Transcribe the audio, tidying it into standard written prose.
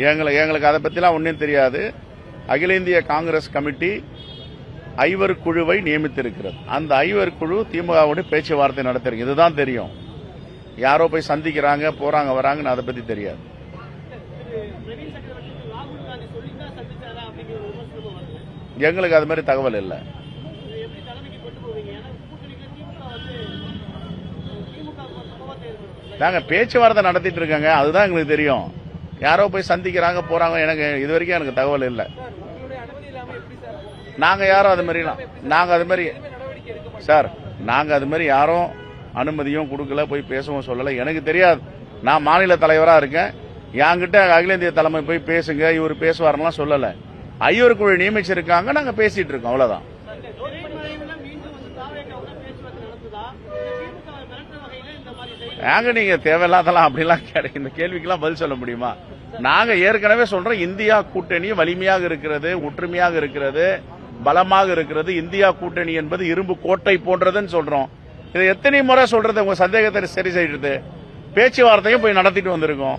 எங்களுக்கு அதை பத்திலாம் ஒன்றும் தெரியாது. அகில இந்திய காங்கிரஸ் கமிட்டி ஐவர் குழுவை நியமித்திருக்கிறது. அந்த ஐவர் குழு திமுகவோட பேச்சுவார்த்தை நடத்திருக்கு. இதுதான் தெரியும். யாரோ போய் சந்திக்கிறாங்க, போறாங்க, வராங்கன்னு அதை பத்தி தெரியாது. எங்களுக்கு அது மாதிரி தகவல் இல்லை. நாங்க பேச்சுவார்த்தை நடத்திட்டு இருக்காங்க, அதுதான் எங்களுக்கு தெரியும். யாரோ போய் சந்திக்கிறாங்க, போறாங்க, எனக்கு இது வரைக்கும் எனக்கு தகவல் இல்லை. நாங்க யாரும் அது மாதிரி சார், நாங்க அது மாதிரி யாரும் அனுமதியும் கொடுக்கல, போய் பேசவும் சொல்லல. எனக்கு தெரியாது. நான் மாநில தலைவரா இருக்கேன். என்கிட்ட அகில இந்திய தலைமை போய் பேசுங்க, இவர் பேசுவாரெல்லாம் சொல்லல. ஐவர் குழு நியமிச்சிருக்காங்க, நாங்க பேசிட்டு இருக்கோம், அவ்வளவுதான். நாங்க நீங்க தேவையில்லாதலாம் அப்படிலாம் இந்த கேள்விக்கெல்லாம் பதில் சொல்ல முடியுமா? நாங்க ஏற்கனவே சொல்றோம், இந்தியா கூட்டணி வலிமையாக இருக்கிறது, ஒற்றுமையாக இருக்கிறது, பலமாக இருக்கிறது. இந்தியா கூட்டணி என்பது இரும்பு கோட்டை போன்றதுன்னு சொல்றோம். இதை எத்தனை முறை சொல்றது? உங்க சந்தேகத்தை சரி செய்யறது. பேச்சுவார்த்தையும் போய் நடத்திட்டு வந்திருக்கோம்.